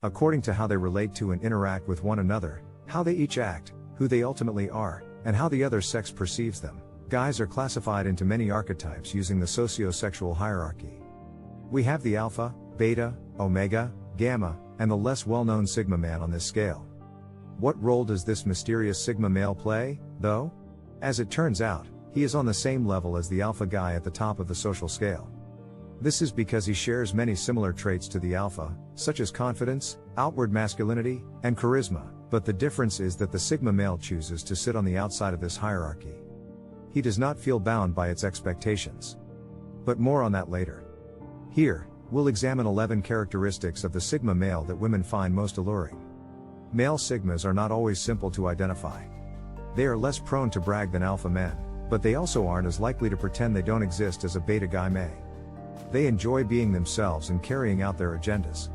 according to how they relate to and interact with one another, how they each act, who they ultimately are, and how the other sex perceives them. Guys are classified into many archetypes using the socio-sexual hierarchy. We have the alpha, beta, omega, gamma, and the less well-known sigma man on this scale. What role does this mysterious sigma male play, though? As it turns out, he is on the same level as the alpha guy at the top of the social scale. This is because he shares many similar traits to the alpha, such as confidence, outward masculinity, and charisma, but the difference is that the sigma male chooses to sit on the outside of this hierarchy. He does not feel bound by its expectations. But more on that later. Here, we'll examine 11 characteristics of the sigma male that women find most alluring. Male sigmas are not always simple to identify. They are less prone to brag than alpha men, but they also aren't as likely to pretend they don't exist as a beta guy may. They enjoy being themselves and carrying out their agendas.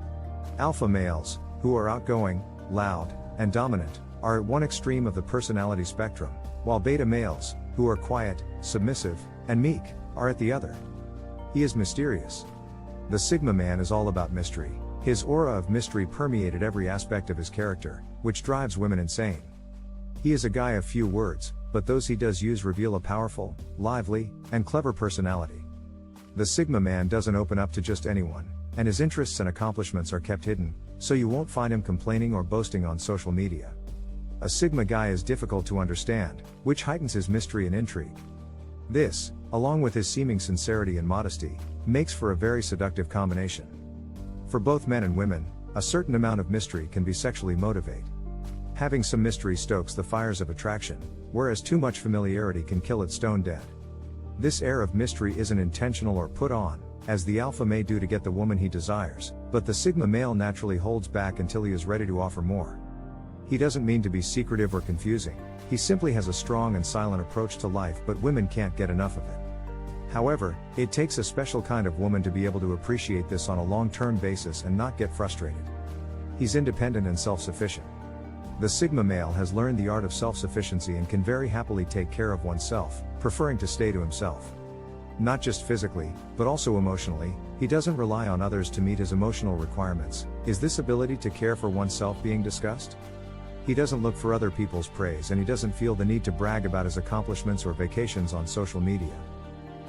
Alpha males, who are outgoing, loud, and dominant, are at one extreme of the personality spectrum, while beta males, who are quiet, submissive, and meek, are at the other. He is mysterious. The Sigma man is all about mystery. His aura of mystery permeated every aspect of his character, which drives women insane. He is a guy of few words, but those he does use reveal a powerful, lively, and clever personality. The Sigma man doesn't open up to just anyone, and his interests and accomplishments are kept hidden, so you won't find him complaining or boasting on social media. A Sigma guy is difficult to understand, which heightens his mystery and intrigue. This, along with his seeming sincerity and modesty, makes for a very seductive combination. For both men and women, a certain amount of mystery can be sexually motivated. Having some mystery stokes the fires of attraction, whereas too much familiarity can kill it stone dead. This air of mystery isn't intentional or put on, as the alpha may do to get the woman he desires, but the Sigma male naturally holds back until he is ready to offer more. He doesn't mean to be secretive or confusing, he simply has a strong and silent approach to life, but women can't get enough of it. However, it takes a special kind of woman to be able to appreciate this on a long-term basis and not get frustrated. He's independent and self-sufficient. The Sigma male has learned the art of self-sufficiency and can very happily take care of oneself, preferring to stay to himself. Not just physically, but also emotionally, he doesn't rely on others to meet his emotional requirements. Is this ability to care for oneself being discussed? He doesn't look for other people's praise, and he doesn't feel the need to brag about his accomplishments or vacations on social media.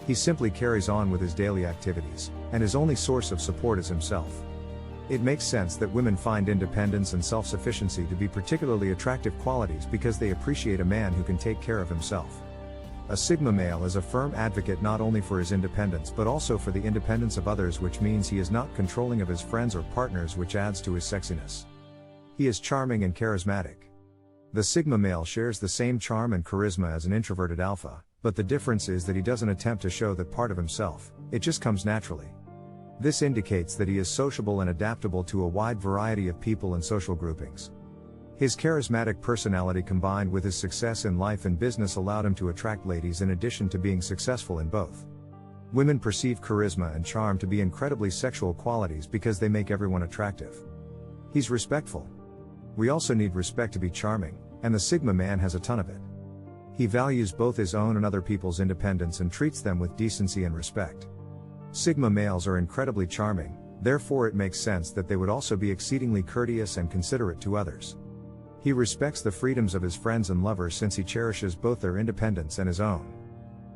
He simply carries on with his daily activities, and his only source of support is himself. It makes sense that women find independence and self-sufficiency to be particularly attractive qualities because they appreciate a man who can take care of himself. A Sigma male is a firm advocate not only for his independence but also for the independence of others, which means he is not controlling of his friends or partners, which adds to his sexiness. He is charming and charismatic. The Sigma male shares the same charm and charisma as an introverted alpha, but the difference is that he doesn't attempt to show that part of himself, it just comes naturally. This indicates that he is sociable and adaptable to a wide variety of people and social groupings. His charismatic personality combined with his success in life and business allowed him to attract ladies in addition to being successful in both. Women perceive charisma and charm to be incredibly sexual qualities because they make everyone attractive. He's respectful. We also need respect to be charming, and the Sigma man has a ton of it. He values both his own and other people's independence and treats them with decency and respect. Sigma males are incredibly charming, therefore it makes sense that they would also be exceedingly courteous and considerate to others. He respects the freedoms of his friends and lovers since he cherishes both their independence and his own.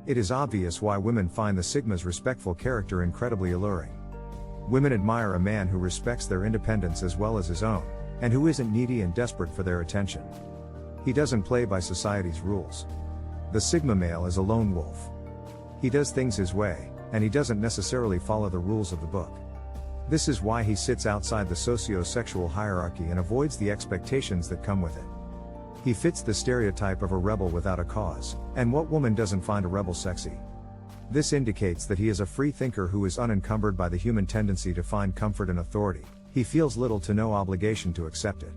It is obvious why women find the Sigma's respectful character incredibly alluring. Women admire a man who respects their independence as well as his own, and who isn't needy and desperate for their attention. He doesn't play by society's rules. The Sigma male is a lone wolf. He does things his way, and he doesn't necessarily follow the rules of the book. This is why he sits outside the socio-sexual hierarchy and avoids the expectations that come with it. He fits the stereotype of a rebel without a cause, and what woman doesn't find a rebel sexy? This indicates that he is a free thinker who is unencumbered by the human tendency to find comfort in authority. He feels little to no obligation to accept it.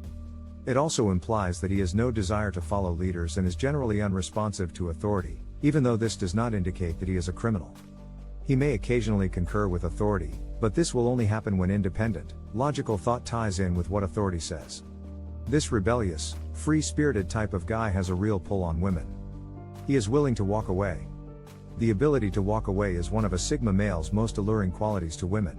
It also implies that he has no desire to follow leaders and is generally unresponsive to authority, even though this does not indicate that he is a criminal. He may occasionally concur with authority, but this will only happen when independent, logical thought ties in with what authority says. This rebellious, free-spirited type of guy has a real pull on women. He is willing to walk away. The ability to walk away is one of a Sigma male's most alluring qualities to women.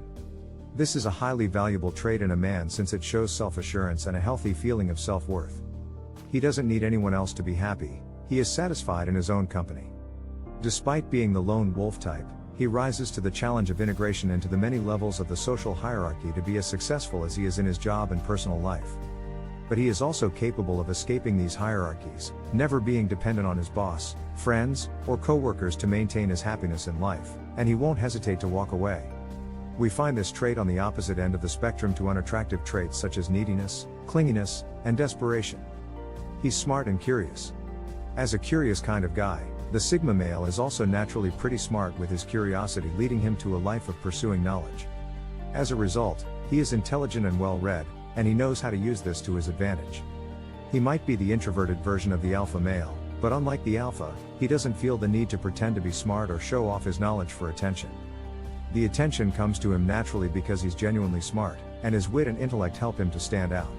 This is a highly valuable trait in a man since it shows self-assurance and a healthy feeling of self-worth. He doesn't need anyone else to be happy, he is satisfied in his own company. Despite being the lone wolf type, he rises to the challenge of integration into the many levels of the social hierarchy to be as successful as he is in his job and personal life. But he is also capable of escaping these hierarchies, never being dependent on his boss, friends, or co-workers to maintain his happiness in life, and he won't hesitate to walk away. We find this trait on the opposite end of the spectrum to unattractive traits such as neediness, clinginess, and desperation. He's smart and curious. As a curious kind of guy, the Sigma male is also naturally pretty smart, with his curiosity leading him to a life of pursuing knowledge. As a result, he is intelligent and well-read, and he knows how to use this to his advantage. He might be the introverted version of the alpha male, but unlike the alpha, he doesn't feel the need to pretend to be smart or show off his knowledge for attention. The attention comes to him naturally because he's genuinely smart, and his wit and intellect help him to stand out.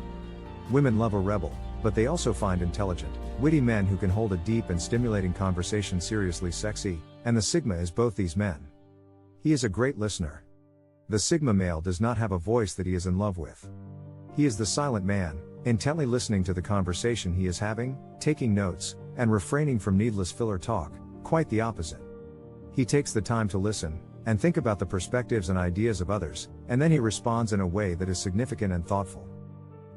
Women love a rebel, but they also find intelligent, witty men who can hold a deep and stimulating conversation seriously sexy, and the Sigma is both these men. He is a great listener. The Sigma male does not have a voice that he is in love with. He is the silent man, intently listening to the conversation he is having, taking notes, and refraining from needless filler talk, quite the opposite. He takes the time to listen, and think about the perspectives and ideas of others, and then he responds in a way that is significant and thoughtful.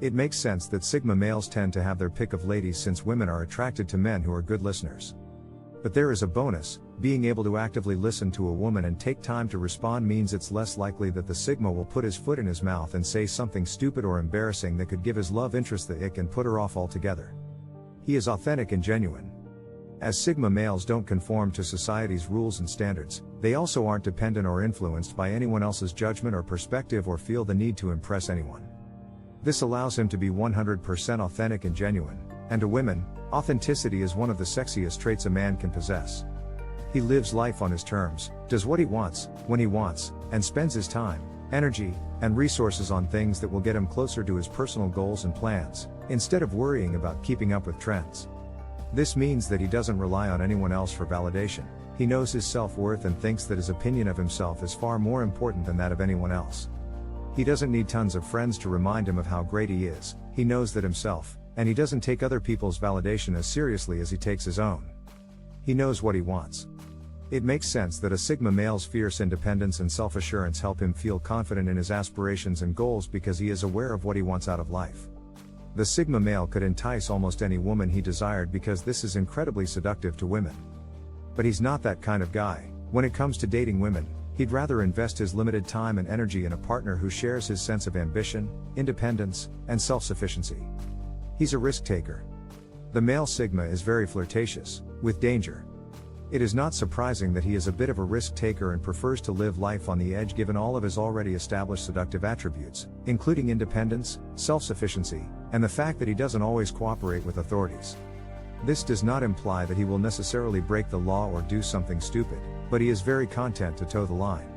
It makes sense that Sigma males tend to have their pick of ladies since women are attracted to men who are good listeners. But there is a bonus: being able to actively listen to a woman and take time to respond means it's less likely that the Sigma will put his foot in his mouth and say something stupid or embarrassing that could give his love interest the ick and put her off altogether. He is authentic and genuine. As Sigma males don't conform to society's rules and standards, they also aren't dependent or influenced by anyone else's judgment or perspective or feel the need to impress anyone. This allows him to be 100% authentic and genuine, and to women, authenticity is one of the sexiest traits a man can possess. He lives life on his terms, does what he wants, when he wants, and spends his time, energy, and resources on things that will get him closer to his personal goals and plans, instead of worrying about keeping up with trends. This means that he doesn't rely on anyone else for validation. He knows his self-worth and thinks that his opinion of himself is far more important than that of anyone else. He doesn't need tons of friends to remind him of how great he is. He knows that himself, and he doesn't take other people's validation as seriously as he takes his own. He knows what he wants. It makes sense that a Sigma male's fierce independence and self-assurance help him feel confident in his aspirations and goals because he is aware of what he wants out of life. The Sigma male could entice almost any woman he desired because this is incredibly seductive to women. But he's not that kind of guy. When it comes to dating women, he'd rather invest his limited time and energy in a partner who shares his sense of ambition, independence, and self-sufficiency. He's a risk taker. The male Sigma is very flirtatious, with danger. It is not surprising that he is a bit of a risk taker and prefers to live life on the edge given all of his already established seductive attributes, including independence, self-sufficiency, and the fact that he doesn't always cooperate with authorities. This does not imply that he will necessarily break the law or do something stupid, but he is very content to toe the line.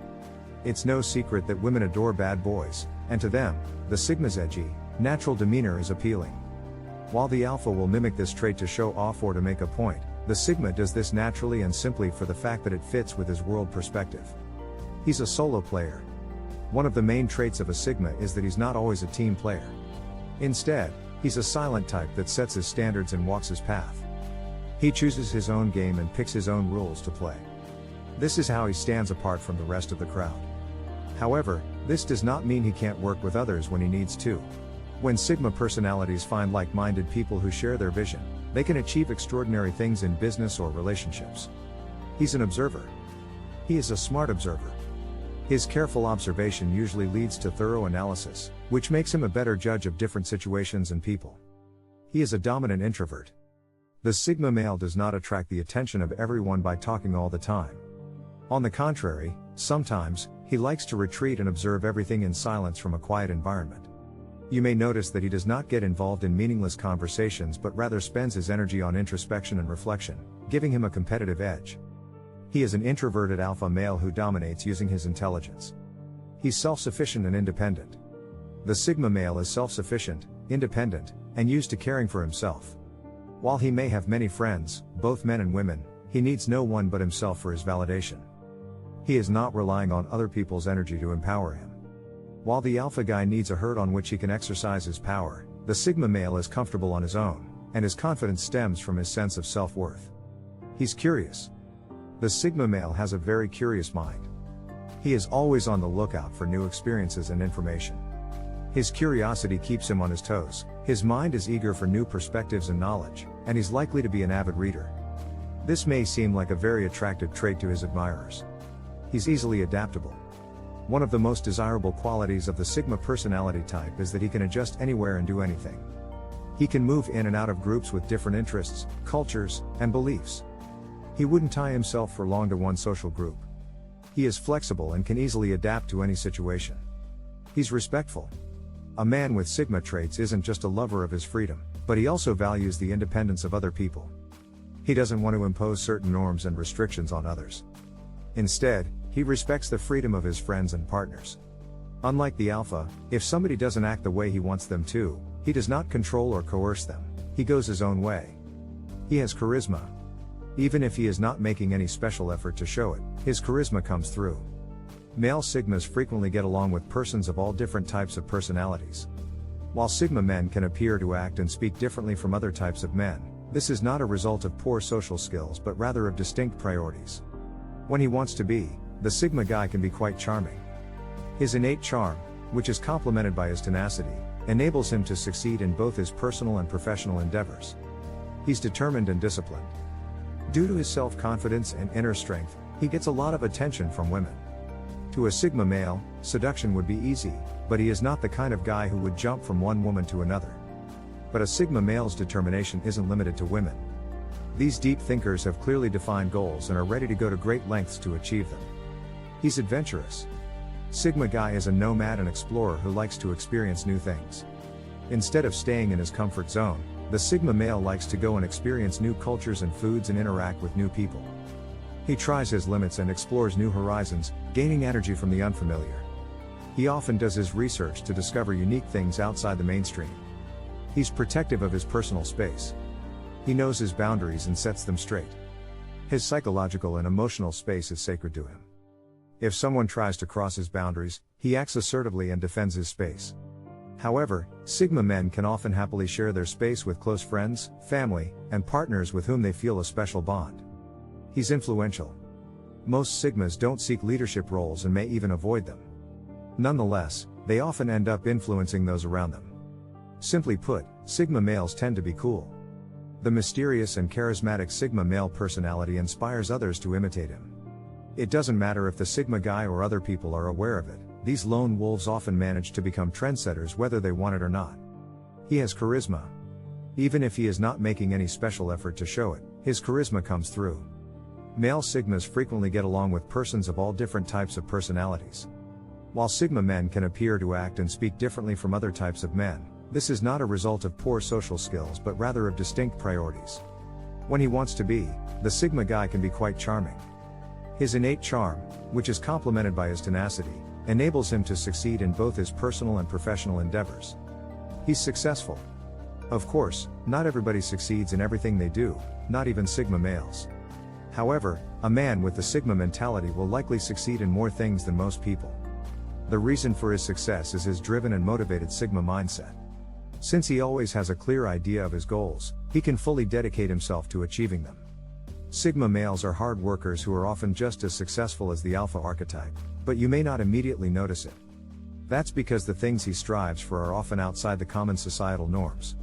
It's no secret that women adore bad boys, and to them, the Sigma's edgy, natural demeanor is appealing. While the alpha will mimic this trait to show off or to make a point, the Sigma does this naturally and simply for the fact that it fits with his world perspective. He's a solo player. One of the main traits of a Sigma is that he's not always a team player. Instead, he's a silent type that sets his standards and walks his path. He chooses his own game and picks his own rules to play. This is how he stands apart from the rest of the crowd. However, this does not mean he can't work with others when he needs to. When Sigma personalities find like-minded people who share their vision, they can achieve extraordinary things in business or relationships. He's an observer. He is a smart observer. His careful observation usually leads to thorough analysis, which makes him a better judge of different situations and people. He is a dominant introvert. The Sigma male does not attract the attention of everyone by talking all the time. On the contrary, sometimes, he likes to retreat and observe everything in silence from a quiet environment. You may notice that he does not get involved in meaningless conversations but rather spends his energy on introspection and reflection, giving him a competitive edge. He is an introverted alpha male who dominates using his intelligence. He's self-sufficient and independent. The Sigma male is self-sufficient, independent, and used to caring for himself. While he may have many friends, both men and women, he needs no one but himself for his validation. He is not relying on other people's energy to empower him. While the alpha guy needs a herd on which he can exercise his power, the Sigma male is comfortable on his own, and his confidence stems from his sense of self-worth. He's curious. The Sigma male has a very curious mind. He is always on the lookout for new experiences and information. His curiosity keeps him on his toes, his mind is eager for new perspectives and knowledge, and he's likely to be an avid reader. This may seem like a very attractive trait to his admirers. He's easily adaptable. One of the most desirable qualities of the Sigma personality type is that he can adjust anywhere and do anything. He can move in and out of groups with different interests, cultures, and beliefs. He wouldn't tie himself for long to one social group. He is flexible and can easily adapt to any situation. He's respectful. A man with Sigma traits isn't just a lover of his freedom, but he also values the independence of other people. He doesn't want to impose certain norms and restrictions on others. Instead, he respects the freedom of his friends and partners. Unlike the alpha, if somebody doesn't act the way he wants them to, he does not control or coerce them. He goes his own way. He has charisma. Even if he is not making any special effort to show it, his charisma comes through. Male Sigmas frequently get along with persons of all different types of personalities. While Sigma men can appear to act and speak differently from other types of men, this is not a result of poor social skills but rather of distinct priorities. When he wants to be, the Sigma guy can be quite charming. His innate charm, which is complemented by his tenacity, enables him to succeed in both his personal and professional endeavors. He's determined and disciplined. Due to his self-confidence and inner strength, he gets a lot of attention from women. To a Sigma male, seduction would be easy, but he is not the kind of guy who would jump from one woman to another. But a Sigma male's determination isn't limited to women. These deep thinkers have clearly defined goals and are ready to go to great lengths to achieve them. He's adventurous. Sigma guy is a nomad and explorer who likes to experience new things. Instead of staying in his comfort zone, the Sigma male likes to go and experience new cultures and foods and interact with new people. He tries his limits and explores new horizons, gaining energy from the unfamiliar. He often does his research to discover unique things outside the mainstream. He's protective of his personal space. He knows his boundaries and sets them straight. His psychological and emotional space is sacred to him. If someone tries to cross his boundaries, he acts assertively and defends his space. However, Sigma men can often happily share their space with close friends, family, and partners with whom they feel a special bond. He's influential. Most Sigmas don't seek leadership roles and may even avoid them. Nonetheless, they often end up influencing those around them. Simply put, Sigma males tend to be cool. The mysterious and charismatic Sigma male personality inspires others to imitate him. It doesn't matter if the Sigma guy or other people are aware of it, these lone wolves often manage to become trendsetters whether they want it or not. He has charisma. Even if he is not making any special effort to show it, his charisma comes through. Male Sigmas frequently get along with persons of all different types of personalities. While Sigma men can appear to act and speak differently from other types of men, this is not a result of poor social skills but rather of distinct priorities. When he wants to be, the Sigma guy can be quite charming. His innate charm, which is complemented by his tenacity, enables him to succeed in both his personal and professional endeavors. He's successful. Of course, not everybody succeeds in everything they do, not even Sigma males. However, a man with the Sigma mentality will likely succeed in more things than most people. The reason for his success is his driven and motivated Sigma mindset. Since he always has a clear idea of his goals, he can fully dedicate himself to achieving them. Sigma males are hard workers who are often just as successful as the alpha archetype, but you may not immediately notice it. That's because the things he strives for are often outside the common societal norms.